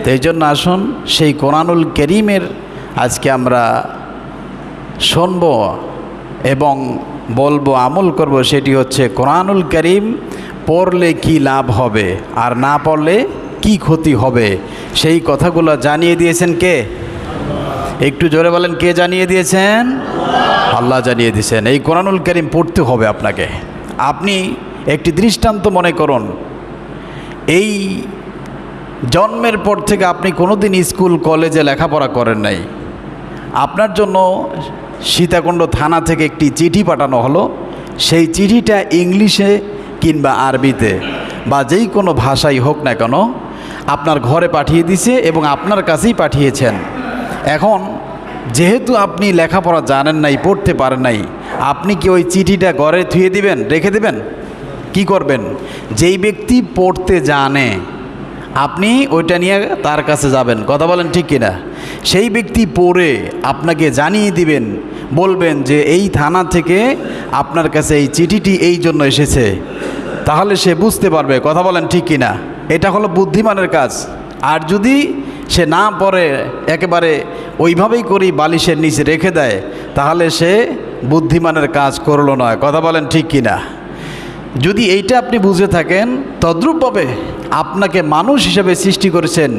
তো এই জন্য আসুন সেই কোরআনুল কারীমের আজকে আমরা শুনব এবং বলবো, আমল করব। সেটি হচ্ছে কোরআনুল কারীম পড়লে কি লাভ হবে আর না পড়লে কি ক্ষতি হবে, সেই কথাগুলো জানিয়ে দিয়েছেন কে? একটু জোরে বলেন, কে জানিয়ে দিয়েছেন? আল্লাহ জানিয়ে দিয়েছেন। এই কোরআনুল কারীম পড়তে হবে আপনাকে। আপনি একটি দৃষ্টান্ত মনে করুন, এই জন্মের পর থেকে আপনি কোনোদিন স্কুল কলেজে লেখাপড়া করেন নাই। আপনার জন্য সীতাকুণ্ড থানা থেকে একটি চিঠি পাঠানো হলো। সেই চিঠিটা ইংলিশে কিংবা আরবিতে বা যেই কোনো ভাষাই হোক না কেন আপনার ঘরে পাঠিয়ে দিছে এবং আপনার কাছেই পাঠিয়েছেন। এখন যেহেতু আপনি লেখাপড়া জানেন নাই, পড়তে পারেন নাই, আপনি কি ওই চিঠিটা ঘরে থুয়ে দিবেন, রেখে দেবেন? কি করবেন? যেই ব্যক্তি পড়তে জানে আপনি ওইটা নিয়ে তার কাছে যাবেন, কথা বলেন ঠিক কিনা? সেই ব্যক্তি পড়ে আপনাকে জানিয়ে দিবেন, বলবেন যে এই থানা থেকে আপনার কাছে এই চিঠিটি এই জন্য এসেছে, তাহলে সে বুঝতে পারবে, কথা বলেন ঠিক কিনা? এটা হলো বুদ্ধিমানের কাজ। আর যদি সে না পড়ে একেবারে ওইভাবেই করি বালিশের নিচে রেখে দেয়, তাহলে সে বুদ্ধিমানের কাজ করলো নয়, কথা বলেন ঠিক কিনা? যদি এইটা আপনি বুঝে থাকেন, তদ্রূপভাবে আপনাকে মানুষ হিসেবে সৃষ্টি করেছেন।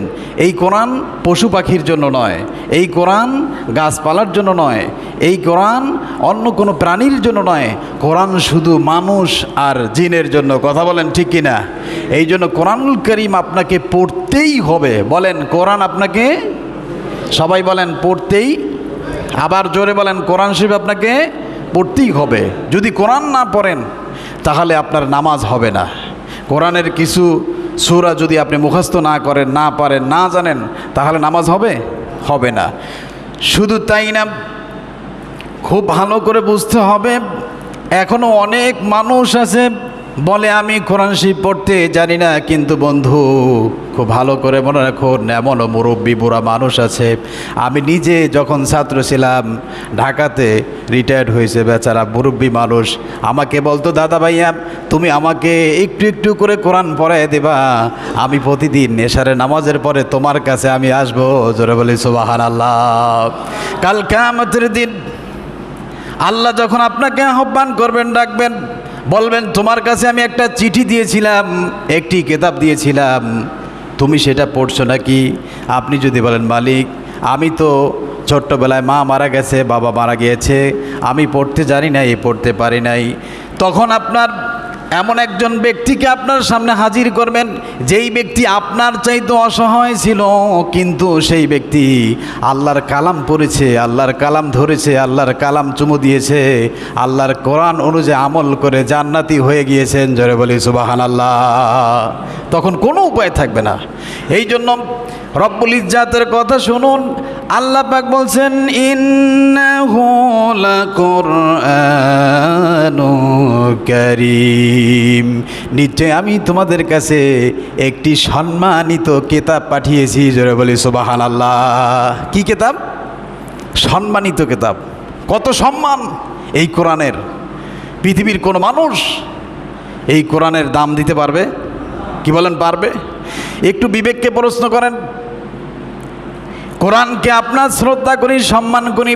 এই কোরআন পশু পাখির জন্য নয়, এই কোরআন গাছপালার জন্য নয়, এই কোরআন অন্য কোনো প্রাণীর জন্য নয়, কোরআন শুধু মানুষ আর জিনের জন্য, কথা বলেন ঠিক কিনা? এই জন্য কোরআনুল কারীম আপনাকে পড়তেই হবে। বলেন, কোরআন আপনাকে, সবাই বলেন, পড়তেই। আবার জোরে বলেন, কোরআন শরীফ আপনাকে পড়তেই হবে। যদি কোরআন না পড়েন তাহলে আপনার নামাজ হবে না। কোরআনের কিছু সূরা যদি আপনি মুখস্থ না করেন, না পারেন, না জানেন, তাহলে নামাজ হবে না। শুধু তাই না, খুব ভালো করে বুঝতে হবে, এখনও অনেক মানুষ আছে বলে আমি কোরআন শরীফ পড়তে জানি না। কিন্তু বন্ধু, খুব ভালো করে মনে রাখুন, এমনও মুরব্বী বুড়া মানুষ আছে। আমি নিজে যখন ছাত্র ছিলাম, ঢাকাতে রিটায়ার্ড হয়েছে বেচারা মুরব্বী মানুষ, আমাকে বলতো, দাদা ভাইয়া তুমি আমাকে একটু একটু করে কোরআন পড়ায় দেবা, আমি প্রতিদিন এশারের নামাজের পরে তোমার কাছে আমি আসবো। জোরে বলি সুবহানাল্লাহ। কাল কিয়ামতের দিন আল্লাহ যখন আপনাকে আহ্বান করবেন, ডাকবেন, বলবেন তোমার কাছে আমি একটা চিঠি দিয়েছিলাম, একটি কিতাব দিয়েছিলাম, তুমি সেটা পড়ছো নাকি? আপনি যদি বলেন, মালিক আমি তো ছোট্টবেলায় মা মারা গেছে, বাবা মারা গিয়েছে, আমি পড়তে জানি নাই, পড়তে পারি নাই, তখন আপনার এমন একজন ব্যক্তিকে আপনার সামনে হাজির করবেন, যেই ব্যক্তি আপনার চাইতে অসহায় ছিল, কিন্তু সেই ব্যক্তি আল্লাহর কালাম পড়েছে, আল্লাহর কালাম ধরেছে, আল্লাহর কালাম চুমু দিয়েছে, আল্লাহর কোরআন অনুযায়ী আমল করে জান্নাতি হয়ে গিয়েছেন। জোরে বলি সুবহানাল্লাহ। তখন কোনো উপায় থাকবে না। এই জন্য রব্বুল ইজ্জাতের কথা শুনুন, আল্লাহ পাক বলছেন, ইন্নাহু লাকুরআনুন কারীম, নিশ্চয় আমি তোমাদের কাছে একটি সম্মানিত কিতাব পাঠিয়েছি। জোরে বলি সুবহানাল্লাহ। কি কিতাব? সম্মানিত কিতাব। কত সম্মান এই কোরআনের! পৃথিবীর কোনো মানুষ এই কোরআনের দাম দিতে পারবে? কি বলেন, পারবে? একটু বিবেককে প্রশ্ন করেন। কোরআনকে আপনার শ্রদ্ধা করি, সম্মান করি,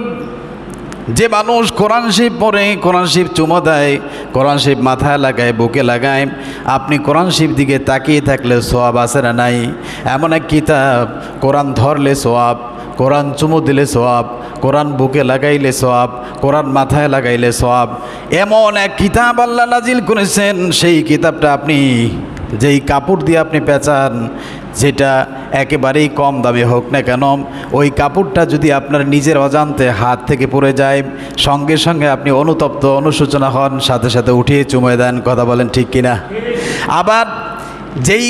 যে মানুষ কোরআন শরীফ পড়ে, কোরআন শরীফ চুমো দেয়, কোরআন শরীফ মাথায় লাগায়, বুকে লাগায়, আপনি কোরআন শরীফ দিকে তাকিয়ে থাকলে সওয়াব আছে না নাই? এমন এক কিতাব, কোরআন ধরলে সওয়াব, কোরআন চুমু দিলে সওয়াব, কোরআন বুকে লাগাইলে সওয়াব, কোরআন মাথায় লাগাইলে সওয়াব। এমন এক কিতাব আল্লাহ নাজিল করেছেন, সেই কিতাবটা আপনি যেই কাপড় দিয়ে আপনি পেঁচান, যেটা একেবারেই কম দামে হোক না কেন, ওই কাপড়টা যদি আপনার নিজের অজান্তে হাত থেকে পড়ে যায়, সঙ্গে সঙ্গে আপনি অনুতপ্ত, অনুশোচনা হন, সাথে সাথে উঠিয়ে চুমে দেন। কথা বলেন ঠিক কিনা? আবার যেই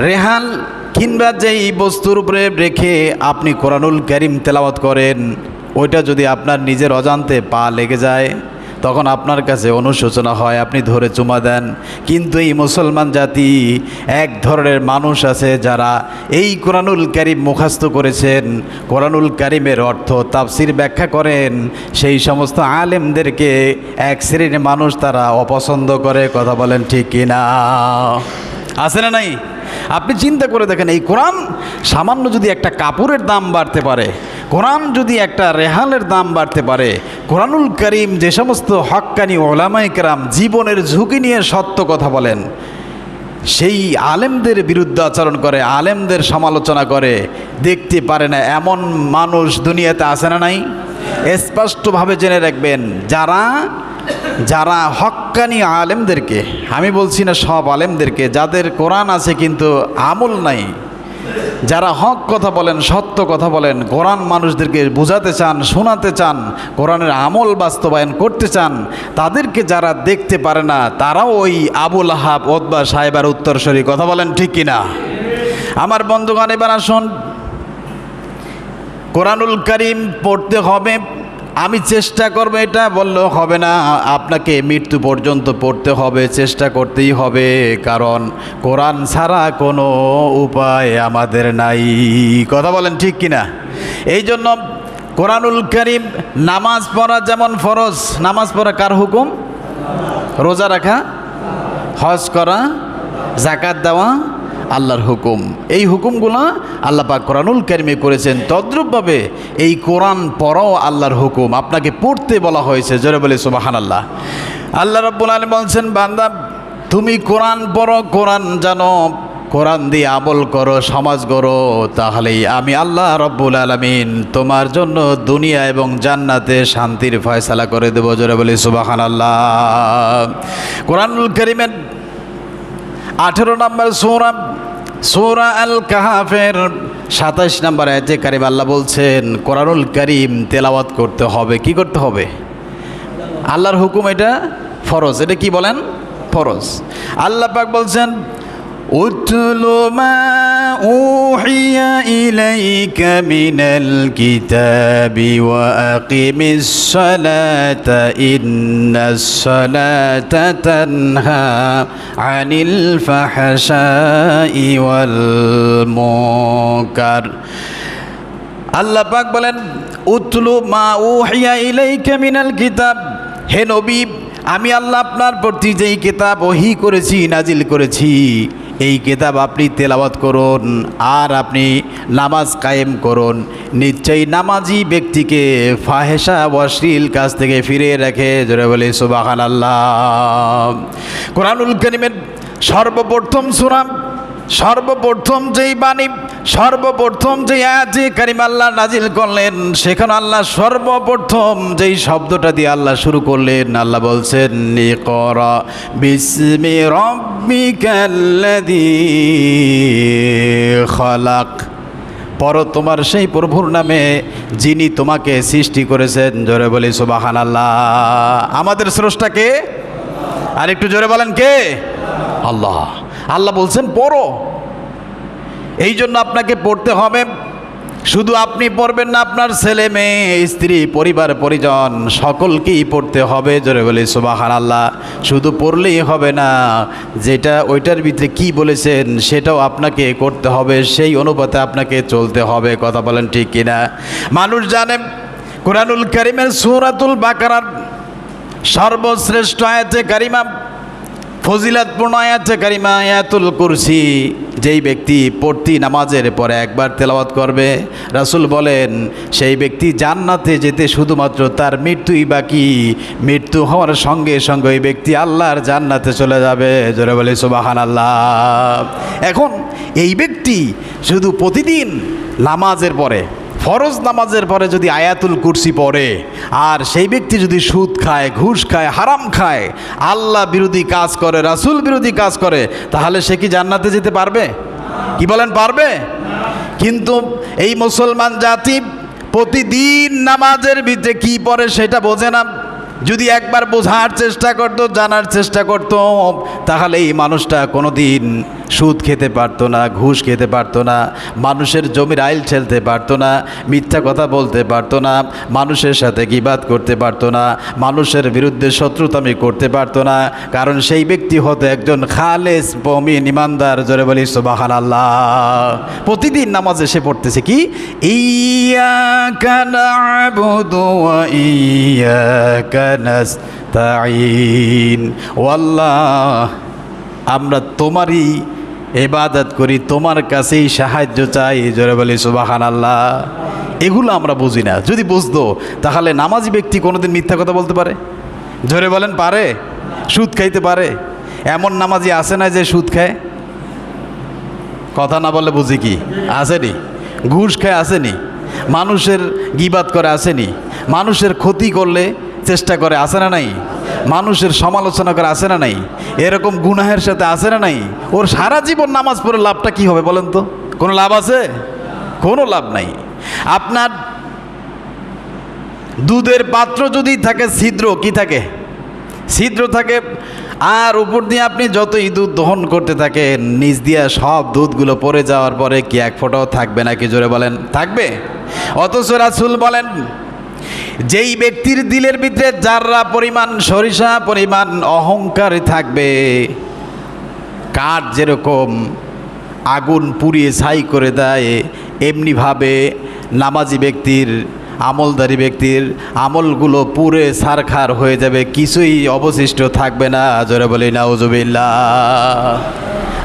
রেহাল কিংবা যেই বস্তুর উপরে রেখে আপনি কোরআনুল কারীম তেলাওয়াত করেন, ওইটা যদি আপনার নিজের অজান্তে পা লেগে যায়, তখন আপনার কাছে অনুশোচনা হয়, আপনি ধরে চুমা দেন। কিন্তু এই মুসলমান জাতি এক ধরনের মানুষ আছে যারা এই কোরআনুল কারীম মুখস্থ করেছেন, কোরআনুল কারীমের অর্থ তাফসির ব্যাখ্যা করেন, সেই সমস্ত আলেমদেরকে এক শ্রেণীর মানুষ তারা অপছন্দ করে। কথা বলেন ঠিক কিনা? আছে না নাই? আপনি চিন্তা করে দেখেন, এই কোরআন সামান্য যদি একটা কাপড়ের দাম বাড়তে পারে, কোরআন যদি একটা রেহালের দাম বাড়তে পারে, কোরআনুল কারীম যে সমস্ত হক্কানি ওলামায়ে কেরাম জীবনের ঝুঁকি নিয়ে সত্য কথা বলেন, সেই আলেমদের বিরুদ্ধে আচরণ করে, আলেমদের সমালোচনা করে, দেখতে পারে না এমন মানুষ দুনিয়াতে আছে না নাই? স্পষ্টভাবে জেনে রাখবেন, যারা হক্কানি আলেমদেরকে, আমি বলছি না সব আলেমদেরকে, যাদের কোরআন আছে কিন্তু আমল নাই, যারা হক কথা বলেন, সত্য কথা বলেন, কোরআন মানুষদেরকে বোঝাতে চান, শোনাতে চান, কোরআনের আমল বাস্তবায়ন করতে চান, তাদেরকে যারা দেখতে পারে না, তারাও ওই আবুল আহাব ওতবা সাহেবের উত্তরসূরি। কথা বলেন ঠিক কিনা? আমার বন্ধুগণ, এবার আসুন, কোরআনুল কারীম পড়তে হবে। আমি চেষ্টা করবো এটা বললেও হবে না, আপনাকে মৃত্যু পর্যন্ত পড়তে হবে, চেষ্টা করতেই হবে, কারণ কোরআন ছাড়া কোনো উপায় আমাদের নাই। কথা বলেন ঠিক কিনা? এই জন্য কোরআনুল কারীম, নামাজ পড়া যেমন ফরজ, নামাজ পড়া কার হুকুম? রোজা রাখা, হজ করা, যাকাত দেওয়া আল্লাহর হুকুম। এই হুকুমগুলো আল্লাহ পাক কোরআনুল কারীমে করেছেন। তদ্রূপভাবে এই কোরআন পড়াও আল্লাহর হুকুম, আপনাকে পড়তে বলা হয়েছে। জোরে বলে সুবহানাল্লাহ। আল্লাহ রাব্বুল আলামিন বলছেন, বান্দা তুমি কোরআন পড়ো, কোরআন জানো, কোরআন দিয়ে আমল করো, সমাজ গড়ো, তাহলেই আমি আল্লাহ রাব্বুল আলামিন তোমার জন্য দুনিয়া এবং জান্নাতে শান্তির ফয়সালা করে দেব। জোরে বলে সুবহানাল্লাহ। কোরআনুল কারীমের 18 নম্বর সূরা, সূরা আল কাহফের 27 নম্বর আয়াতে কারীম আল্লাহ বলছেন, কোরআনুল কারীম তেলাওয়াত করতে হবে। কি করতে হবে? আল্লাহর হুকুম, এটা ফরজ। এটা কি বলেন? ফরজ। আল্লাহ পাক বলছেন, উতলু মা উহিয়া ইলাইকা মিনাল কিতাবি ওয়া আকিমিস সালাতা ইন্নাস সালাতা তানহা আনিল ফাহশাই ওয়াল মুনকার। আল্লাহ পাক বলেন, উতলু মা উহিয়া ইলাইকা মিনাল কিতাব, হে নবী, আমি আল্লাহ আপনার প্রতি যেই কিতাব ওহী করেছি, নাজিল করেছি, এই কিতাব আপনি তেলাওয়াত করুন, আর আপনি নামাজ কায়েম করুন। নিশ্চয়ই নামাজি ব্যক্তিকে ফাহেসা অশ্লীল কাজ থেকে ফিরিয়ে রাখে। জোরে বলে সুবহানাল্লাহ। কোরআনুল কারীমের সর্বপ্রথম সূরা, সর্বপ্রথম যেই বাণী, সর্বপ্রথম যে আয়াতে কারিমা আল্লাহ নাজিল করলেন, সেখানে আল্লাহ সর্বপ্রথম যেই শব্দটা দিয়ে আল্লাহ শুরু করলেন, আল্লাহ বলছেন, ইকরা বিসমি রাব্বিকাল্লাযী খালাক, পড়ো তোমার সেই প্রভুর নামে যিনি তোমাকে সৃষ্টি করেছেন। জোরে বলি সুবহানাল্লাহ। আমাদের স্রষ্টাকে আর একটু জোরে বলেন, কে? আল্লাহ। আল্লাহ বলছেন পড়ো, এই জন্য আপনাকে পড়তে হবে। শুধু আপনি পড়বেন না, আপনার ছেলে মেয়ে, স্ত্রী, পরিবার পরিজন সকলকেই পড়তে হবে। জোরে বলি সুবহানাল্লাহ। শুধু পড়লেই হবে না, যেটা ওইটার ভিতরে কি বলেছেন সেটাও আপনাকে করতে হবে, সেই অনুপাতে আপনাকে চলতে হবে। কথা বলেন ঠিক কিনা? মানুষ জানে কোরআনুল কারীমের সূরাতুল বাকারার সর্বশ্রেষ্ঠ আয়াতে কারিমা, ফজিলাতপূর্ণ আয়াতে কারিমা আয়াতুল কুরসি, যেই ব্যক্তি প্রতি নামাজের পরে একবার তেলাওয়াত করবে, রাসূল বলেন সেই ব্যক্তি জান্নাতে যেতে শুধুমাত্র তার মৃত্যুই বাকি। মৃত্যু হওয়ার সঙ্গে সঙ্গে ওই ব্যক্তি আল্লাহর জান্নাতে চলে যাবে। জোরে বলে সুবহানাল্লাহ। এখন এই ব্যক্তি শুধু প্রতিদিন নামাজের পরে, ফরজ নামাজের পরে যদি আয়াতুল কুরসি পড়ে, আর সেই ব্যক্তি যদি সুদ খায়, ঘুষ খায়, হারাম খায়, আল্লাহ বিরোধী কাজ করে, রাসূল বিরোধী কাজ করে, তাহলে সে কি জান্নাতে যেতে পারবে? কি বলেন, পারবে? কিন্তু এই মুসলমান জাতি প্রতিদিন নামাজের ভিতরে কি পড়ে সেটা বোঝে না। যদি একবার বোঝার চেষ্টা করত, জানার চেষ্টা করত, তাহলে এই মানুষটা কোনো দিন সুদ খেতে পারতো না, ঘুষ খেতে পারতো না, মানুষের জমির আইল ঠেলতে পারতো না, মিথ্যা কথা বলতে পারতো না, মানুষের সাথে গীবাত করতে পারতো না, মানুষের বিরুদ্ধে শত্রুতামি করতে পারতো না, কারণ সেই ব্যক্তি হতো একজন খালেস মুমিন ইমানদার। জোরে বলি সুবহানাল্লাহ। প্রতিদিন নামাজে সে পড়তেছে কি, ইয়্যাকা না'বুদু ওয়া ইয়্যাকা নাস্তাঈন, ও আল্লাহ, আমরা তোমারই ইবাদত করি, তোমার কাছেই সাহায্য চাই, জোরে বলি সুবহানাল্লাহ। এগুলো আমরা বুঝি না। যদি বুঝতো তাহলে নামাজি ব্যক্তি কোনোদিন মিথ্যা কথা বলতে পারে? জোরে বলেন, পারে? সুদ খাইতে পারে? এমন নামাজি আছে না যে সুদ খায়? কথা না বললে বুঝি কি? আসেনি? ঘুষ খায় আসেনি? মানুষের গীবাত করে আসেনি? মানুষের ক্ষতি করলে চেষ্টা করে আসে না নাই? মানুষের সমালোচনা করে আসে না নাই? এরকম গুনাহের সাথে আসে না নাই? ওর সারা জীবন নামাজ পড়ে লাভটা কি হবে বলেন তো? কোনো লাভ আছে? কোনো লাভ নাই। আপনার দুধের পাত্র যদি থাকে ছিদ্র, কি থাকে? ছিদ্র থাকে, আর উপর দিয়ে আপনি যতই দুধ দহন করতে থাকেন, নিচ দিয়ে সব দুধগুলো পড়ে যাওয়ার পরে কি এক ফোঁটাও থাকবে নাকি? জোরে বলেন, থাকবে? অথচ রাসূল বলেন, যেই ব্যক্তির দিলের ভিতরে যাররা পরিমাণ, সরিষা পরিমাণ অহংকার থাকবে, কাঠ যেরকম আগুন পুড়িয়ে ছাই করে দেয়, এমনিভাবে নামাজি ব্যক্তির, আমলদারি ব্যক্তির আমলগুলো পুড়ে ছারখার হয়ে যাবে, কিছুই অবশিষ্ট থাকবে না। জোরে বলি নাউজুবিল্লাহ।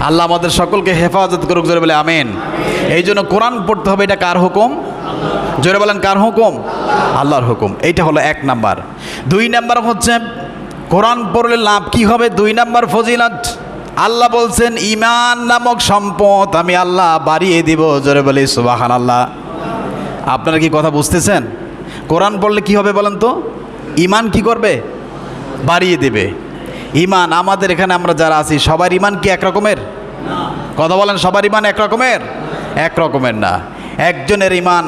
আল্লাহ আমাদের সকলকে হেফাজত করুক, জোরে বলে আমিন। এই জন্য কোরআন পড়তে হবে। এটা কার হুকুম? জোরে বলেন, কার হুকুম? আল্লাহর হুকুম। এইটা হলো 1 নাম্বার। 2 নাম্বার হচ্ছে কোরআন পড়লে লাভ কি হবে? 2 নাম্বার ফজিলত, আল্লাহ বলছেন ঈমান নামক সম্পদ আমি আল্লাহ বাড়িয়ে দিব। জোরে বলি সুবহানাল্লাহ। আপনারা কি কথা বুঝতেছেন? কোরআন পড়লে কি হবে বলেন তো? ঈমান কি করবে? বাড়িয়ে দেবে। ঈমান আমাদের এখানে আমরা যারা আছি সবার ঈমান কি এক রকমের? কথা বলেন, সবার ঈমান এক রকমের? এক রকমের না। একজনের ঈমান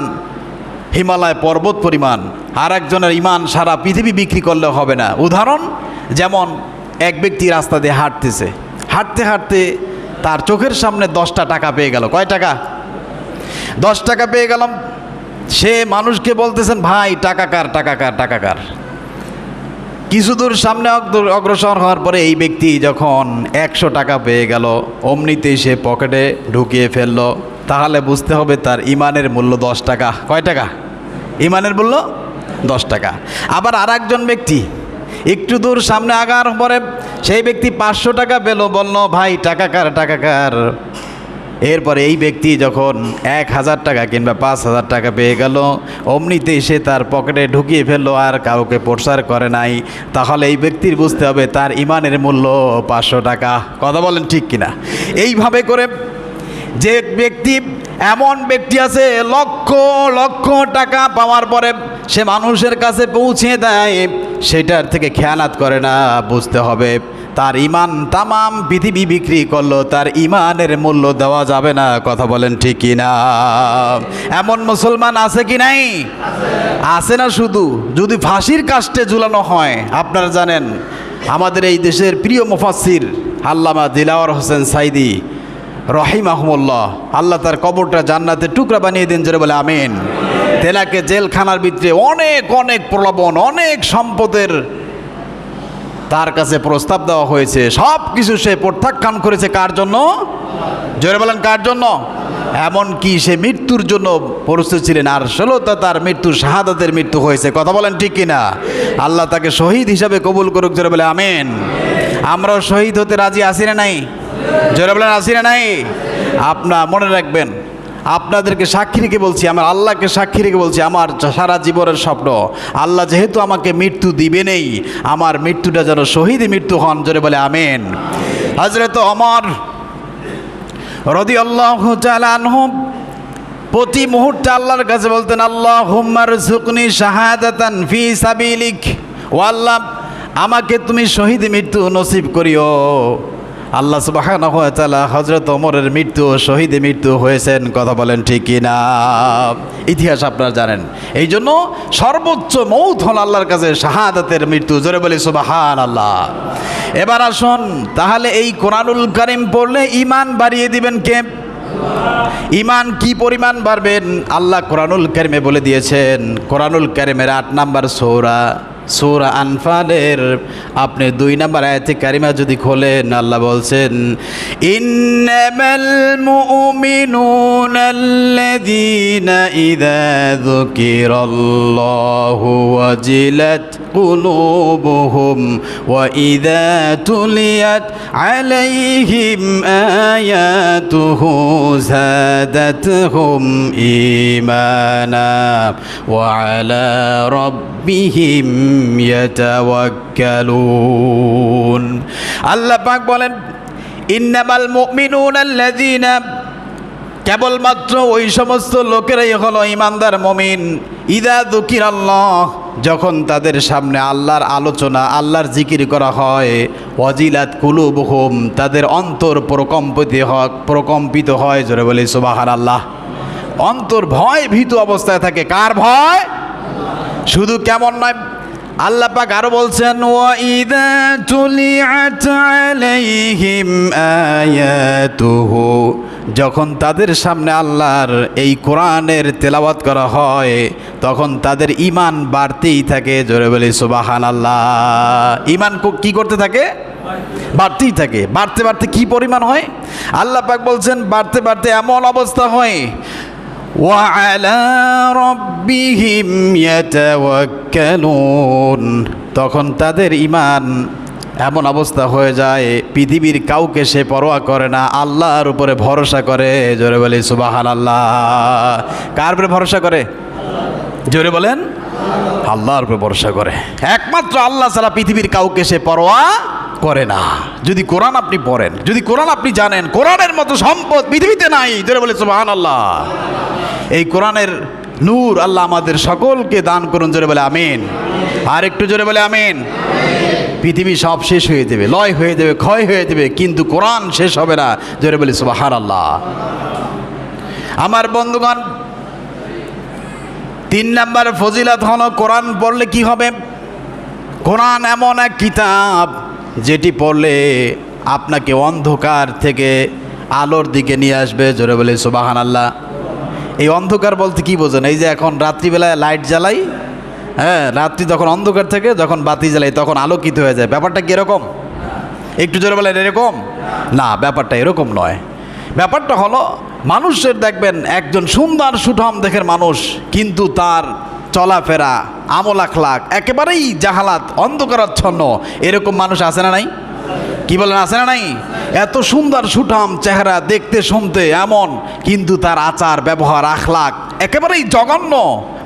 হিমালয় পর্বত পরিমাণ, আর একজনের ঈমান সারা পৃথিবী বিক্রি করলে হবে না। উদাহরণ, যেমন এক ব্যক্তি রাস্তা দিয়ে হাঁটতেছে, হাঁটতে হাঁটতে তার চোখের সামনে 10টা টাকা পেয়ে গেল। কয় টাকা? 10 টাকা পেয়ে গেলাম। সে মানুষকে বলতেছেন, ভাই টাকা কার, টাকা কার, টাকা কার। কিছু দূর সামনে অগ্রসর হওয়ার পরে এই ব্যক্তি যখন 100 টাকা পেয়ে গেল, অমনিতেই সে পকেটে ঢুকিয়ে ফেললো। তাহলে বুঝতে হবে তার ঈমানের মূল্য 10 টাকা। কয় টাকা? ঈমানের মূল্য 10 টাকা। আবার আর একজন ব্যক্তি একটু দূর সামনে আগার পরে সেই ব্যক্তি 500 টাকা পেল, বলল ভাই টাকা কার, টাকা কার। এরপরে এই ব্যক্তি যখন 1000 টাকা কিংবা 5000 টাকা পেয়ে গেল, অমনিতেই সে তার পকেটে ঢুকিয়ে ফেললো, আর কাউকে প্রচার করে নাই। তাহলে এই ব্যক্তির বুঝতে হবে তার ঈমানের মূল্য 500 টাকা। কথা বলেন ঠিক কিনা? এইভাবে করে যে ব্যক্তি, এমন ব্যক্তি আছে লক্ষ লক্ষ টাকা পাওয়ার পরে সে মানুষের কাছে পৌঁছে দেয়, সেটার থেকে খেয়ানাত করে না। বুঝতে হবে তার ঈমান তামাম পৃথিবী বিক্রি করলো, তার ঈমানের মূল্য দেওয়া যাবে না। কথা বলেন ঠিক কি না? এমন মুসলমান আছে কি নাই? আছে না? শুধু যদি ফাঁসির কাস্টে ঝুলানো হয়, আপনারা জানেন আমাদের এই দেশের প্রিয় মুফাসসির আল্লামা দিলাওয়ার হোসেন সাইদি রহিমাহুমুল্লাহ, আল্লাহ তার কবরটা জান্নাতের টুকরা বানিয়ে দিন। জোরে বলে আমিন। তেনাকে জেলখানার ভিতরে অনেক অনেক প্রলোভন, অনেক সম্পদের তার কাছে প্রস্তাব দেওয়া হয়েছে। সব কিছু সে প্রত্যাখ্যান করেছে। কার জন্য? জোরে বলেন, কার জন্য? এমনকি সে মৃত্যুর জন্য প্রস্তুত ছিলেন, আর ষোলোটা তার মৃত্যু শাহাদাতের মৃত্যু হয়েছে। কথা বলেন ঠিক কিনা? আল্লাহ তাকে শহীদ হিসাবে কবুল করুক। জোরে বলে আমিন। আমরাও শহীদ হতে রাজি আছি না নাই? জোরে বলেন, আছি না নাই? আপনার মনে রাখবেন, আপনাদেরকে সাক্ষী রেখে বলছি, আমার আল্লাহকে সাক্ষী রেখে বলছি, আমার সারা জীবনের স্বপ্ন আল্লাহ যেহেতু আমাকে মৃত্যু দিবে নেই, আমার মৃত্যুটা যেন শহীদ মৃত্যু হন। জোরে বলে আমিন। হযরত ওমর রাদিয়াল্লাহু তাআলা আনহু প্রতি মুহূর্তে আল্লাহর কাছে বলতেন, আল্লাহুম্মা রযুকনি শাহাদাতান ফি সাবিলিক। ও আল্লাহ, আমাকে তুমি শহীদ মৃত্যু নসিব করিও। আল্লাহ সুবহানাহু ওয়া তাআলা হযরত ওমরের মৃত্যু শহীদ মৃত্যু হয়েছেন। কথা বলেন ঠিক কিনা? ইতিহাস আপনারা জানেন। এই জন্য সর্বোচ্চ মৌত হল আল্লাহর কাছে শাহাদাতের মৃত্যু। জোরে বলি সুবহানাল্লাহ। এবার আসুন, তাহলে এই কোরআনুল কারীম পড়লে ঈমান বাড়িয়ে দিবেন কে? ঈমান কি পরিমাণ বাড়বেন আল্লাহ কোরআনুল কারীমে বলে দিয়েছেন। কোরআনুল কারীমের 8 নাম্বার সূরা সূরা আনফালের আপনি 2 নম্বর আয়াতে কারিমা যদি খোলেন, আল্লাহ বলছেন ইন্নামাল মুমিনুনা আল্লাযীনা ইযা যুকিরাল্লাহু ওয়াজিলাত কুলুবুহুম ওয়া ইযা তুলিয়াত আলাইহিম আয়াতুহু যাদাতহুম ঈমানা ওয়া আলা রাব্বিহিম ইয়াতাওয়াক্কালুন। আল্লাহ পাক বলেন ইন্নামাল মুমিনুনা আল্লাযীনা, কেবলমাত্র ওই সমস্ত লোকেরাই হলো ঈমানদার মুমিন, ইযা যুকিরাল্লাহ, যখন তাদের সামনে আল্লাহর আলোচনা, আল্লাহর জিকির করা হয়, ওয়াজিলাত কুলুবুহুম, তাদের অন্তর প্রকম্পিত হয়। জোরে বলি সুবহানাল্লাহ। অন্তর ভয় ভীত অবস্থায় থাকে। কার ভয়? শুধু কেমন নয়, আল্লাহ পাক আরো বলছেন ওয়া ইযা তুলিয়াত আলাইহিম আয়াতুহু, যখন তাদের সামনে আল্লাহর এই কোরআনের তেলাওয়াত করা হয় তখন তাদের ঈমান বাড়তেই থাকে। জোরে বলি সুবহানাল্লাহ। ঈমান কি করতে থাকে? বাড়তেই থাকে। বাড়তে বাড়তে কি পরিমাণ হয়? আল্লাহ পাক বলছেন বাড়তে বাড়তে এমন অবস্থা হয় ওয়া আলা রাব্বিহিম ইয়াতাওয়াক্কালুন, তখন তাদের ঈমান এমন অবস্থা হয়ে যায় পৃথিবীর কাউকে সে পরোয়া করে না, আল্লাহর উপরে ভরসা করে। জোরে বলি সুবহানাল্লাহ। কার উপরে ভরসা করে? জোরে বলেন। আল্লাহর উপরে ভরসা করে। একমাত্র আল্লাহ ছাড়া পৃথিবীর কাউকে সে পরোয়া করে না। যদি কোরআন আপনি পড়েন, যদি কোরআন আপনি জানেন, কোরআনের মতো সম্পদ পৃথিবীতে নাই। জোরে বলি সুবহানাল্লাহ। এই কোরআনের নূর আল্লাহ আমাদের সকলকে দান করুন। জোরে বলে আমিন। আর একটু জোরে বলে আমিন। পৃথিবী সব শেষ হয়ে যাবে, লয় হয়ে যাবে, ক্ষয় হয়ে যাবে, কিন্তু কোরআন শেষ হবে না। জোরে বলি সুবহানাল্লাহ। আমার বন্ধুগণ, 3 নম্বর ফজিলত হলো কোরআন পড়লে কি হবে? কোরআন এমন এক কিতাব যেটি পড়লে আপনাকে অন্ধকার থেকে আলোর দিকে নিয়ে আসবে। জোরে বলি সুবহানাল্লাহ। এই অন্ধকার বলতে কি বোঝেন? এই যে এখন রাত্রিবেলায় লাইট জ্বালাই, হ্যাঁ, রাত্রি তখন অন্ধকার থেকে যখন বাতি জ্বালাই তখন আলোকিত হয়ে যায়। ব্যাপারটা কি এরকম? একটু জোরে বলেন এরকম না, ব্যাপারটা এরকম নয়। ব্যাপারটা হলো মানুষের দেখবেন একজন সুন্দর সুঠাম দেখের মানুষ, কিন্তু তার চলাফেরা, আমল আখলাক একেবারেই জাহালাত, অন্ধকারাচ্ছন্ন। এরকম মানুষ আছে না নাই? কি বলেন, আছে না নাই? এত সুন্দর সুঠাম চেহারা, দেখতে শুনতে এমন, কিন্তু তার আচার ব্যবহার আখলাক একেবারেই জঘন্য।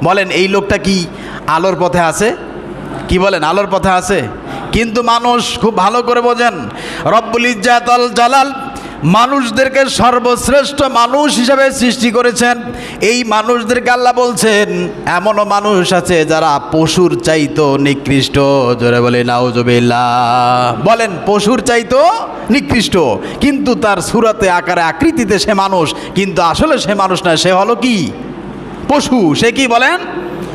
বলেন এই লোকটা কি আলোর পথে আছে? কি বলেন, আলোর পথে আছে? কিন্তু মানুষ খুব ভালো করে বোঝেন, রব্বুল ইজ্জাত আল জালাল মানুষদেরকে সর্বশ্রেষ্ঠ মানুষ হিসাবে সৃষ্টি করেছেন। এই মানুষদেরকে আল্লাহ বলছেন এমনও মানুষ আছে যারা পশুর চাইতো নিকৃষ্ট। জোরে বলে নাউজুবিল্লাহ। বলেন পশুর চাইতো নিকৃষ্ট, কিন্তু তার সুরাতে, আকারে, আকৃতিতে সে মানুষ, কিন্তু আসলে সে মানুষ না, সে হলো কি? পশু। সে কি বলেন?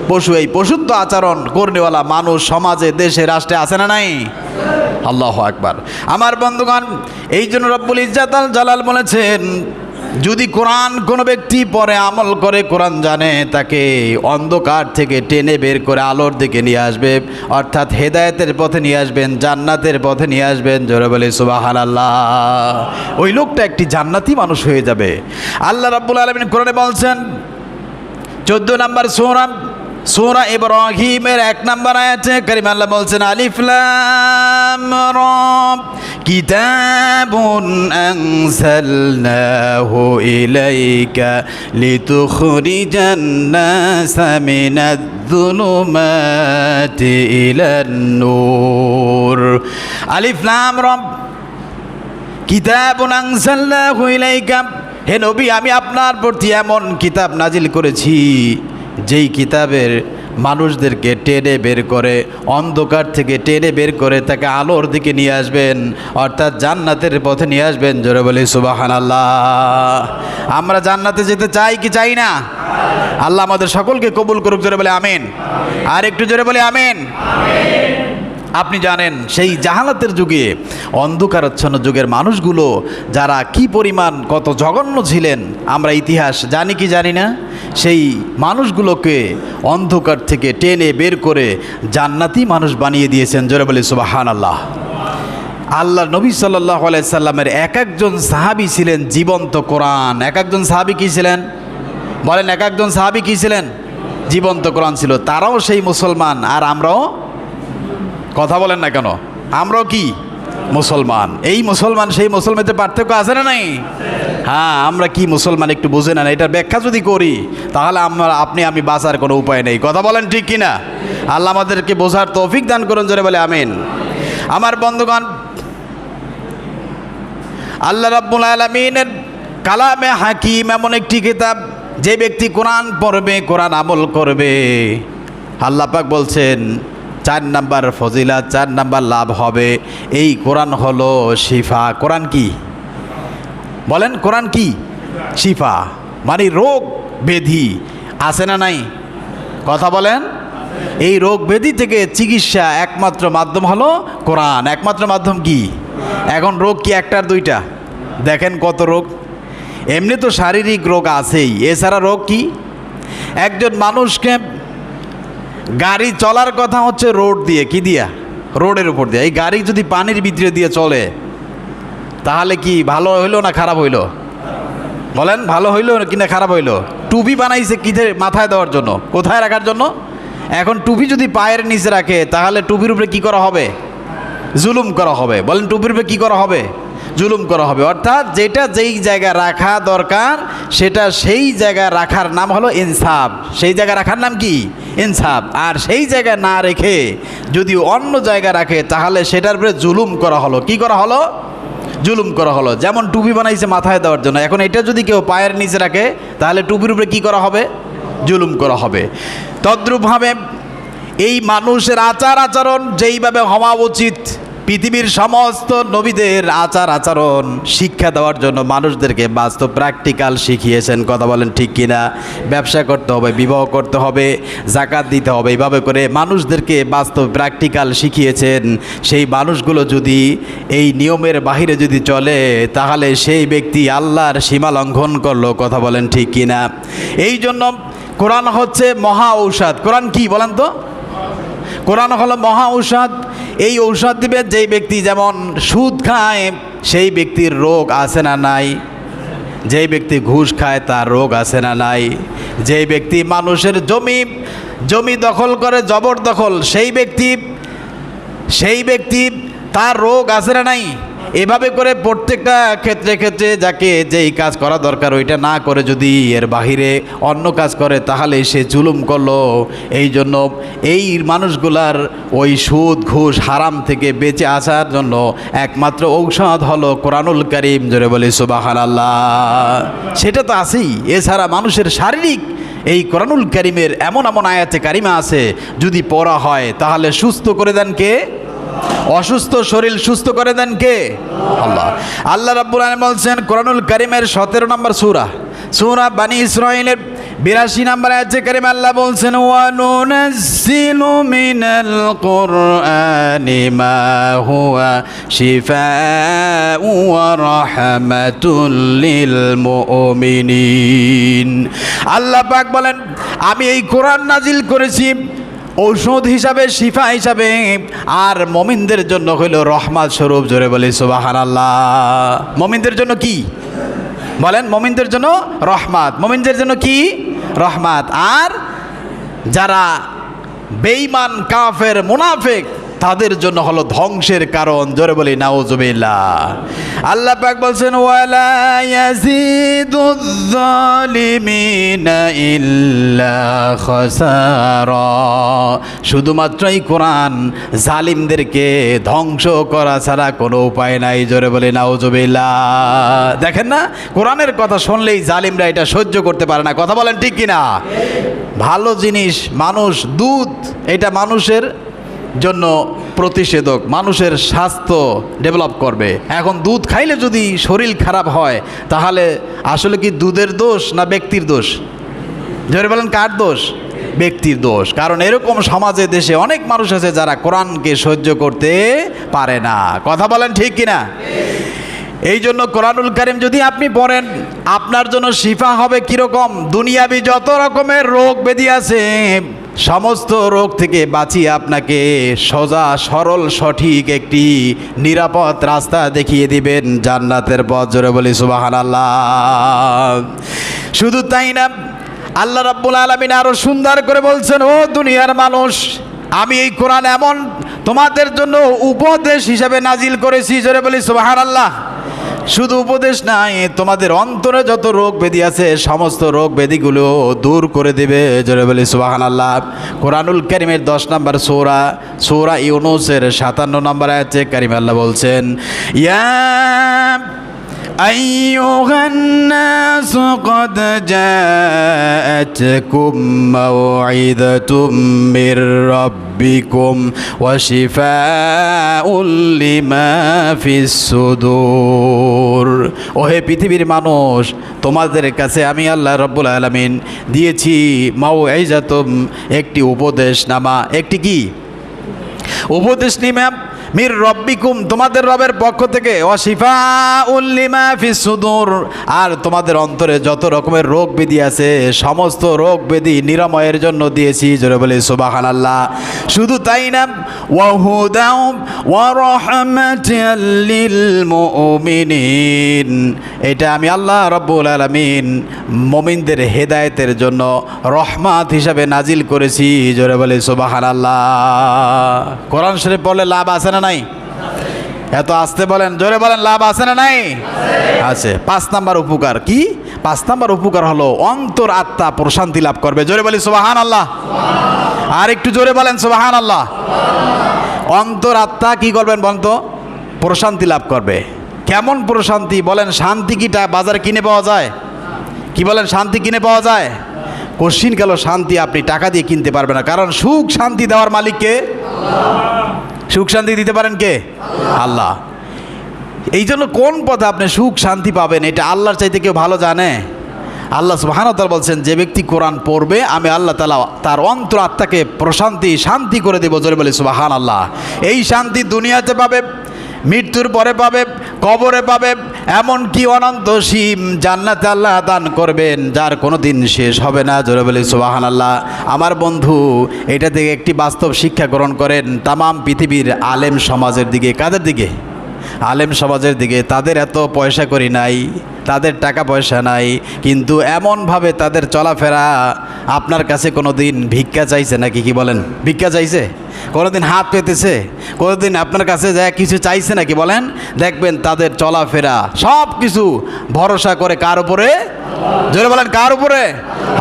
পশু। এই পশুত্ব আচরণ করনেওয়ালা মানুষ সমাজে, দেশে, রাষ্ট্রে আছে না নাই? আল্লাহু আকবার। আমার বন্ধুগণ, এই জন্য রব্বুল ইজ্জাত আল জালাল বলেছেন যদি কোরআন কোনো ব্যক্তি পড়ে, আমল করে, কোরআন জানে, তাকে অন্ধকার থেকে টেনে বের করে আলোর দিকে নিয়ে আসবে, অর্থাৎ হেদায়েতের পথে নিয়ে আসবেন, জান্নাতের পথে নিয়ে আসবেন। জোরে বলে সুবহানাল্লাহ। ওই লোকটা একটি জান্নাতি মানুষ হয়ে যাবে। আল্লাহ রাব্বুল আলামিন কোরআনে বলছেন 14 নম্বর সূরা ইব্রাহিমের 1 নম্বর আয়াতে কারিমা আল্লাহ বলছেন আলিফ লাম রা কিতাবুন আনজালনাহু ইলাইকা লিতুখরিজান নাসা মিনাজ-যুলুমাতি ইলান-নূর। আলিফ লাম রা কিতাবুন আনজালনাহু ইলাইকা, হে নবী আমি আপনার প্রতি এমন কিতাব নাজিল করেছি যেই কিতাবের মানুষদেরকে টেনে বের করে, অন্ধকার থেকে টেনে বের করে তাকে আলোর দিকে নিয়ে আসবেন, অর্থাৎ জান্নাতের পথে নিয়ে আসবেন। জোরে বলি সুবহানাল্লাহ। আমরা জান্নাতে যেতে চাই কি চাই না? আল্লাহ আমাদের সকলকে কবুল করুক। জোরে বলে আমিন। আর একটু জোরে বলে আমিন। আপনি জানেন সেই জাহালাতের যুগে, অন্ধকারাচ্ছন্ন যুগের মানুষগুলো যারা কি পরিমাণ কত জঘন্য ছিলেন, আমরা ইতিহাস জানি কি জানি না, সেই মানুষগুলোকে অন্ধকার থেকে টেনে বের করে জান্নাতি মানুষ বানিয়ে দিয়েছেন। জোরে বলি সুবহানাল্লাহ। আল্লাহ নবী সাল্লাল্লাহু আলাইহি সাল্লামের এক একজন সাহাবী ছিলেন জীবন্ত কোরআন। এক একজন সাহাবী কী ছিলেন বলেন? এক একজন সাহাবী কী ছিলেন? জীবন্ত কোরআন ছিল। তারাও সেই মুসলমান, আর আমরাও, কথা বলেন না কেন, আমরাও কি মুসলমান। এই মুসলমান সেই মুসলমানের পার্থক্য আছে না নাই? হ্যাঁ, আমরা কি মুসলমান একটু বুঝে না, এটার ব্যাখ্যা যদি করি তাহলে আপনি আমি বাঁচার কোনো উপায় নেই। কথা বলেন ঠিক কিনা? আল্লাহ আমাদেরকে বোঝার তৌফিক দান করুন, জোরে বলে আমিন। আমার বন্ধুগণ, আল্লাহ রাব্বুল আলামিনের কালামে হাকিম এমন একটি কিতাব, যে ব্যক্তি কোরআন পড়বে, কোরআন আমল করবে, আল্লাহ পাক বলছেন 4 নাম্বার ফজিলাত, 4 নাম্বার লাভ হবে। এই কোরআন হলো শিফা। কোরআন কি বলেন? কোরআন কি? শিফা, মানে রোগ ব্যাধি আছে না নাই? কথা বলেন। এই রোগ ব্যাধি থেকে চিকিৎসা একমাত্র মাধ্যম হলো কোরআন। একমাত্র মাধ্যম কি? এখন রোগ কি একটার দুইটা? দেখেন কত রোগ। এমনি তো শারীরিক রোগ আছেই, এছাড়া রোগ কি? একজন মানুষকে গাড়ি চলার কথা হচ্ছে রোড দিয়ে, কি দিয়া? রোডের উপর দিয়ে। এই গাড়ি যদি পানির ভিতরে দিয়ে চলে তাহলে কি ভালো হইলো না খারাপ হইলো? বলেন, ভালো হইলো কি না খারাপ হইলো? টুপি বানাইছে কিসে? মাথায় দেওয়ার জন্য। কোথায় রাখার জন্য? এখন টুপি যদি পায়ের নিচে রাখে তাহলে টুপির উপরে কি করা হবে? জুলুম করা হবে। বলেন, টুপির উপরে কি করা হবে? জুলুম করা হবে। অর্থাৎ যেটা যেই জায়গায় রাখা দরকার সেটা সেই জায়গায় রাখার নাম হলো ইনসাফ। সেই জায়গায় রাখার নাম কি? ইনসাফ। আর সেই জায়গায় না রেখে যদি অন্য জায়গায় রাখে তাহলে সেটার উপরে জুলুম করা হলো। কি করা হলো? জুলুম করা হলো। যেমন টুপি বানাইছে মাথায় দেওয়ার জন্য, এখন এটা যদি কেউ পায়ের নিচে রাখে তাহলে টুপির উপরে কি করা হবে? জুলুম করা হবে। তদ্রূপভাবে এই মানুষের আচার আচরণ যেইভাবে হওয়া উচিত, পৃথিবীর সমস্ত নবীদের আচার আচরণ শিক্ষা দেওয়ার জন্য মানুষদেরকে বাস্তব প্র্যাকটিক্যাল শিখিয়েছেন। কথা বলেন ঠিক কিনা? ব্যবসা করতে হবে, বিবাহ করতে হবে, জাকাত দিতে হবে, এইভাবে করে মানুষদেরকে বাস্তব প্র্যাকটিক্যাল শিখিয়েছেন। সেই মানুষগুলো যদি এই নিয়মের বাহিরে যদি চলে তাহলে সেই ব্যক্তি আল্লাহর সীমা লঙ্ঘন করলো। কথা বলেন ঠিক কিনা? এই জন্য কোরআন হচ্ছে মহা ঔষধ। কোরআন কি বলেন তো? কোরআন হলো মহা ঔষধ। এই ঔষধ দিবে যেই ব্যক্তি যেমন সুদ খায় সেই ব্যক্তির রোগ আছে না নাই? যেই ব্যক্তি ঘুষ খায় তার রোগ আছে না নাই? যেই ব্যক্তি মানুষের জমি দখল করে জবরদখল, সেই ব্যক্তি তার রোগ আছে না নাই? এভাবে করে প্রত্যেকটা ক্ষেত্রে যাকে যেই কাজ করা দরকার ওইটা না করে যদি এর বাহিরে অন্য কাজ করে তাহলে সে জুলুম করলো। এই জন্য এই মানুষগুলার ওই সুদ ঘুষ হারাম থেকে বেঁচে আসার জন্য একমাত্র ঔষধ হলো কোরআনুল কারীম। জোরে বলি সুবহানাল্লাহ। সেটা তো আছেই। এছাড়া মানুষের শারীরিক এই কোরআনুল কারীমের এমন এমন আয়াতে কারিমা আছে, যদি পড়া হয় তাহলে সুস্থ করে দেন কে? অসুস্থ শরীর সুস্থ করে দেন কে? আল্লাহ। আল্লাহ রাব্বুল আলামিন বলছেন কোরআনুল কারীমের 17 নম্বর সূরা বানি ইসরাঈলের 82 নম্বর আয়াতে কারিমা আল্লাহ বলছেন, ওয়া নুনাজ্জিলু মিনাল কুরআনি মা হুয়া শিফাa'un ওয়া রাহমাতুল লিল মুমিনিন। আল্লাহ পাক বলেন, আমি এই কোরআন নাজিল করেছি ঔষধ হিসাবে, শিফা হিসাবে, আর মুমিনদের জন্য হইল রহমত স্বরূপ। জোরে বলি সুবহানাল্লাহ। মুমিনদের জন্য কি বলেন? মুমিনদের জন্য রহমত। মুমিনদের জন্য কি? রহমত। আর যারা বেঈমান, কাফের, মুনাফিক তাদের জন্য হলো ধ্বংসের কারণ। জোরে বলি নাউজুবিল্লাহ। আল্লাহ পাক বলছেন, ওয়ালা ইয়াজিদুয যালিমিনা ইল্লা খাসারা। শুধুমাত্র এই কোরআন জালিমদেরকে ধ্বংস করা ছাড়া কোনো উপায় নাই। জোরে বলি নাউজুবিল্লাহ। দেখেন না, কোরআনের কথা শুনলেই জালিমরা এটা সহ্য করতে পারে না। কথা বলেন ঠিক কিনা? ভালো জিনিস মানুষ, দুধ, এটা মানুষের জন্য প্রতিষেধক, মানুষের স্বাস্থ্য ডেভেলপ করবে। এখন দুধ খাইলে যদি শরীর খারাপ হয় তাহলে আসলে কি দুধের দোষ না ব্যক্তির দোষ? জোরে বলেন কার দোষ? ব্যক্তির দোষ। কারণ এরকম সমাজে দেশে অনেক মানুষ আছে যারা কোরআনকে সহ্য করতে পারে না। কথা বলেন ঠিক কিনা? এই জন্য কোরআনুল কারীম যদি আপনি পড়েন আপনার জন্য শিফা হবে কীরকম? দুনিয়াবি যত রকমের রোগ ব্যাধি আছে সমস্ত রোগ থেকে বাঁচিয়ে আপনাকে সোজা সরল সঠিক একটি নিরাপদ রাস্তা দেখিয়ে দিবেন, জান্নাতের পথ। জোরে বলি সুবহানাল্লাহ। শুধু তাই না, আল্লাহ রাব্বুল আলামিন আরো সুন্দর করে বলছেন, ও দুনিয়ার মানুষ, আমি এই কোরআন এমন তোমাদের জন্য উপদেশ হিসাবে নাজিল করেছি। জোরে বলি সুবহানাল্লাহ। শুধু উপদেশ নাই, তোমাদের অন্তরে যত রোগ ব্যাধি আছে সমস্ত রোগ ব্যাধিগুলো দূর করে দেবে। জোরে বলি সুবহানাল্লাহ। কোরআনুল কারীমের 10 নম্বর সূরা ইউনূসের 57 নম্বর আয়াতে কারীমে আল্লাহ বলছেন, ইয়া أيها الناس قد جاءتكم موعظة من ربكم وشفاء لما في الصدور। ওহে পৃথিবীর মানুষ, তোমাদের কাছে আমি আল্লাহ রাব্বুল আলামিন দিয়েছি মাউইজাতুম, একটি উপদেশনামা। একটি কি উপদেশনামা? মির রব্বিকুম, তোমাদের রবের পক্ষ থেকে, ওয়াশিফাউল লিমা ফিস সুদূর, আর তোমাদের অন্তরে যত রকমের রোগ ব্যাধি আছে সমস্ত রোগ ব্যাধি নিরাময়ের জন্য দিয়েছি। জোরে বলি সুবহানাল্লাহ। শুধু তাই না, ওয়া হুদাও ওয়া রাহমাতাল লিল মুমিনিন, এটা আমি আল্লাহ রাব্বুল আলামিন মুমিনদের হেদায়েতের জন্য রহমত হিসাবে নাজিল করেছি। জোরে বলি সুবহানাল্লাহ। কোরআন শরীফ পড়লে লাভ আছে না নাই? এত আসতে বলেন, জোরে বলেন, লাভ আছে না নাই? আছে। 5 নাম্বার উপকার কি? 5 নাম্বার উপকার হলো অন্তর আত্মা প্রশান্তি লাভ করবে। জোরে বলি সুবহানাল্লাহ। আর একটু জোরে বলেন সুবহানাল্লাহ। অন্তর আত্মা কি করবেন বলেন তো? প্রশান্তি লাভ করবে। কেমন প্রশান্তি বলেন? শান্তি কিটা বাজারে কিনে পাওয়া যায়? কি বলেন? শান্তি কিনে পাওয়া যায়? কশিন গেল শান্তি আপনি টাকা দিয়ে কিনতে পারবেন না। কারণ সুখ শান্তি দেওয়ার মালিক কে? সুখ শান্তি দিতে পারেন কে? আল্লাহ। এই জন্য কোন পথে আপনি সুখ শান্তি পাবেন এটা আল্লাহর চাইতে কেউ ভালো জানে? আল্লাহ সুবহানাহু ওয়া তাআলা বলছেন, যে ব্যক্তি কোরআন পড়বে আমি আল্লাহ তাআলা তার অন্তর আত্মাকে প্রশান্তি শান্তি করে দেব। জোরে বলি সুবহানাল্লাহ। এই শান্তি দুনিয়াতে পাবে, মৃত্যুর পরে পাবে, কবরে পাবে, এমনকি অনন্ত সীম জান্নাতে আল্লাহ দান করবেন যার কোনো দিন শেষ হবে না। জোরে বলি সুবহানাল্লাহ। আমার বন্ধু, এটা থেকে একটি বাস্তব শিক্ষা গ্রহণ করেন তামাম পৃথিবীর আলেম সমাজের দিকে। কাদের দিকে? আলেম সমাজের দিকে। তাদের এত পয়সা করি নাই, তাদের টাকা পয়সা নাই, কিন্তু এমনভাবে তাদের চলাফেরা, আপনার কাছে কোনো দিন ভিক্ষা চাইছে নাকি? কি বলেন? ভিক্ষা চাইছে? কোনো দিন হাত পেতেছে? কোনো দিন আপনার কাছে যায় কিছু চাইছে নাকি? বলেন। দেখবেন তাদের চলাফেরা সব কিছু ভরসা করে কার উপরে? জোরে বলেন, কার উপরে?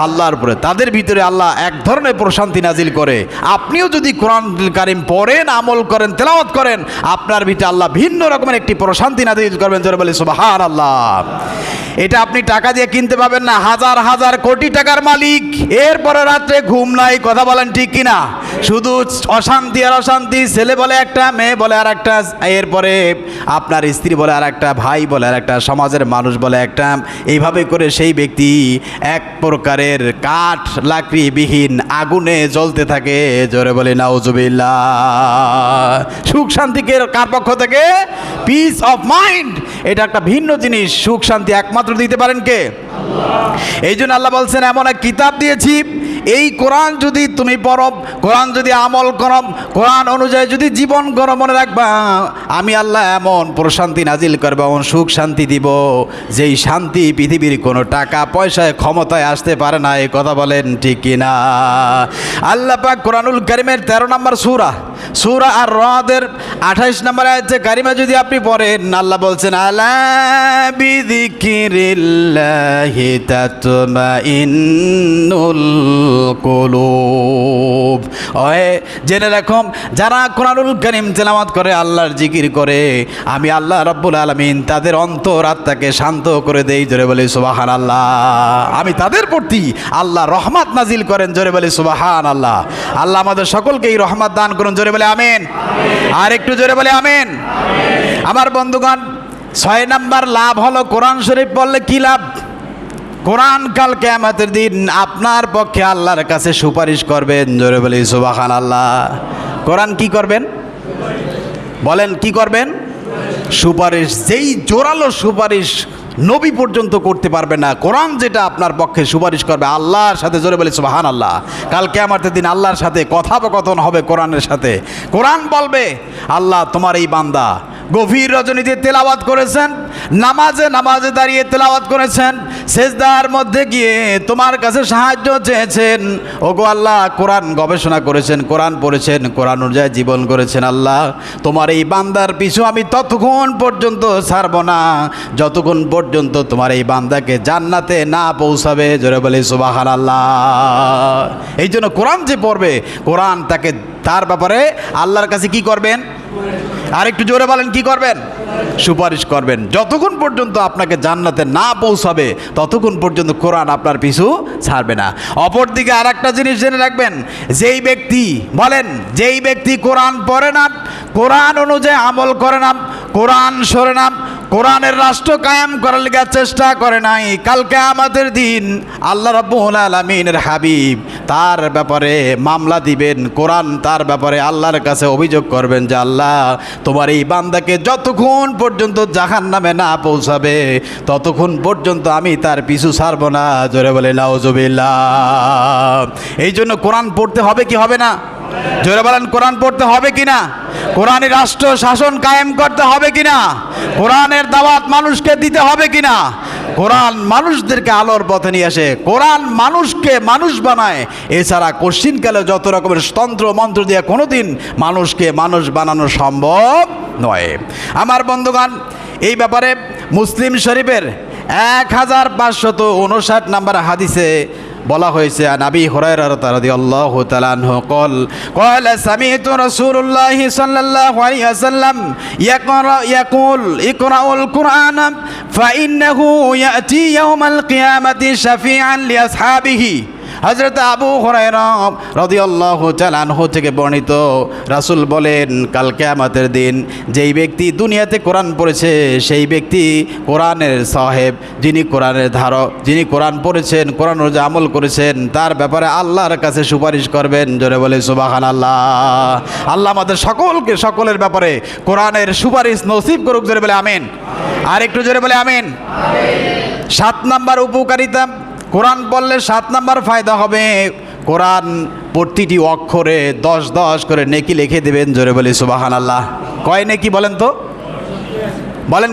আল্লাহর উপরে। তাদের ভিতরে আল্লাহ এক ধরনের প্রশান্তি নাজিল করে। আপনিও যদি কোরআন কারীম পড়েন, আমল করেন, তেলাওয়াত করেন, আপনার ভিতরে আল্লাহ ভিন্ন রকমের একটি প্রশান্তি নাজিল করবেন। জোরে বলি সুবহানাল্লাহ। এটা আপনি টাকা দিয়ে কিনতে পাবেন না। হাজার হাজার কোটি টাকার মালিক, এরপরে রাত্রে ঘুম নাই। কথা বলেন ঠিক কিনা? শুধু অশান্তি আর অশান্তি। ছেলে বলে একটা, মেয়ে বলে আর একটা, এরপরে আপনার স্ত্রী বলে আর একটা, ভাই বলে আর একটা, সমাজের মানুষ বলে একটা। এইভাবে করে সেই ব্যক্তি এক প্রকারের কাঠ লাকড়িবিহীন আগুনে জ্বলতে থাকে। জোরে বলি নাউজুবিল্লাহ। সুখ শান্তিকে কার পক্ষ থেকে? Piece of mind. এটা একটা ভিন্ন জিনিস। সুখ শান্তি একমাত্র দিতে পারেন কে? এই জন্য আল্লাহ বলছেন, এমন এক কিতাব দিয়েছি, এই কোরআন যদি তুমি পড়ো, কোরআন যদি আমল করো, কোরআন অনুযায়ী যদি জীবন করো, মনে রাখবা আমি আল্লাহ এমন প্রশান্তি নাজিল করবো, এমন সুখ শান্তি দিব, যেই শান্তি পৃথিবীর কোনো টাকা পয়সায় ক্ষমতায় আসতে পারে না। এই কথা বলেন ঠিক কিনা? আল্লাহ পাক কোরআনুল কারীমের 13 নম্বর সূরা আর রদের 28 নম্বর আয়াতে কারিমা যদি আপনি পড়েন, আল্লাহ বলছেন, আলা বিযিকরিল্লাহি তাতমাইন্নুল কুলুব। ওহে জেনে রাখো, যারা কোরআনুল কারীম তেলাওয়াত করে, আল্লাহর জিকির করে, আমি আল্লাহ রাব্বুল আলামিন তাদের অন্তর আত্মাকে শান্ত করে দেই। জোরে বলি সুবহানাল্লাহ। আমি তাদের প্রতি আল্লাহ রহমত নাজিল করেন। জোরে বলি সুবহানাল্লাহ। আল্লাহ আমাদের সকলকে এই রহমত দান করুন। জোরে বলে আমিন। আর একটু জোরে বলে আমিন। আমার বন্ধুগণ, 6 নাম্বার লাভ হলো কোরআন শরীফ পড়লে কি লাভ? কোরআন কাল কিয়ামতের দিন আপনার পক্ষে আল্লাহর কাছে সুপারিশ করবেন। জোরে বলি সুবহানাল্লাহ। কোরআন কি করবেন বলেন, কি করবেন? সুপারিশ। যেই জোরালো সুপারিশ নবী পর্যন্ত করতে পারবে না, কোরআন যেটা আপনার পক্ষে সুপারিশ করবে আল্লাহর সাথে। জোরে বলি সুবহানাল্লাহ। কাল কিয়ামতের দিন আল্লাহর সাথে কথোপকথন হবে কোরআনের সাথে। কোরআন বলবে, আল্লাহ তোমার এই বান্দা গভীর রজনীতে তেলাওয়াত করেছেন, নামাজে দাঁড়িয়ে তেলাওয়াত করেছেন, সেজদার মধ্যে গিয়ে তোমার কাছে সাহায্য চেয়েছেন। ওগো আল্লাহ, কোরআন গবেষণা করেছেন, কোরআন পড়েছেন, কোরআন অনুযায়ী জীবন করেছেন। আল্লাহ তোমার এই বান্দার পিছু আমি ততক্ষণ পর্যন্ত ছাড়ব না যতক্ষণ পর্যন্ত তোমার এই বান্দাকে জান্নাতে না পৌঁছাবে। জোরে বলি সুবহানাল্লাহ। এই জন্য কোরআন যে পড়বে, কোরআন তাকে তার ব্যাপারে আল্লাহর কাছে কি করবেন? আর একটু জোরে বলেন, কি করবেন? সুপারিশ করবেন। যতক্ষণ পর্যন্ত আপনাকে জান্নাতে না পৌঁছাবে ততক্ষণ পর্যন্ত কোরআন আপনার পিছু ছাড়বে না। অপরদিকে আর একটা জিনিস জেনে রাখবেন, যেই ব্যক্তি বলেন, যেই ব্যক্তি কোরআন পড়ে না, কোরআন অনুযায়ী আমল করে না, কোরআন শোনে না, কোরআনের রাষ্ট্র কায়েম করার লিগে চেষ্টা করে নাই, কাল কিয়ামতের দিন আল্লাহ রাব্বুল আলামিনের হাবিব তার ব্যাপারে মামলা দিবেন। কোরআন তার ব্যাপারে আল্লাহর কাছে অভিযোগ করবেন যে আল্লাহ তোমার এই বান্দাকে যতক্ষণ পর্যন্ত জাহান্নামে না পৌঁছাবে ততক্ষণ পর্যন্ত আমি তার পিছু ছাড়ব না। জোরে বলে নাউজুবিল্লাহ। এই জন্য কোরআন পড়তে হবে কি হবে না? জোরে বলেন, কোরআন পড়তে হবে কিনা? কোরআনের রাষ্ট্র শাসন কায়েম করতে হবে কিনা? কোরআনের দাওয়াত মানুষকে দিতে হবে কিনা? কোরআন মানুষদেরকে আলোর পথে নিয়ে আসে, কোরআন মানুষকে মানুষ বানায়। এছাড়া কশ্চিনকালে যত রকমের তন্ত্র মন্ত্র দিয়ে কোনোদিন মানুষকে মানুষ বানানো সম্ভব নয়। আমার বন্ধুগণ, এই ব্যাপারে মুসলিম শরীফের 1559 নম্বর হাদিসে বলা হয়েছে, নবী হুরায়রা রাদিয়াল্লাহু তাআলা আনহু ক্বালা সামি'তু রাসূলুল্লাহি সাল্লাল্লাহু আলাইহি ওয়াসাল্লাম ইয়াকুল ইকরাউল কুরআন ফাইন্নাহু ইয়াতি ইয়াউমাল কিয়ামাতি শাফিআন লিআসহাবিহি। হযরত আবু হুরায়রা রাদিয়াল্লাহু তাআলা আনহু থেকে বর্ণিত, রাসূল বলেন, কাল কিয়ামতের দিন যেই ব্যক্তি দুনিয়াতে কোরআন পড়েছে সেই ব্যক্তি কোরআনের সাহেব, যিনি কোরআনের ধারক, যিনি কোরআন পড়েছেন, কোরআন অনুযায়ী আমল করেছেন, তার ব্যাপারে আল্লাহর কাছে সুপারিশ করবেন। জোরে বলে সুবহানাল্লাহ। আল্লাহ আমাদের সকলকে সকলের ব্যাপারে কোরআনের সুপারিশ নসিব করুক। জোরে বলে আমিন। আর একটু জোরে বলে আমিন। 7 নাম্বার উপকারিতা, কোরআন পড়লে 7 নাম্বার ফায়দা হবে, কোরআন প্রতিটি অক্ষরে 10 করে নেকি লিখে দেবেন। জোরে বলি সুবহানাল্লাহ। কয় নেকি বলেন তো? বলেন।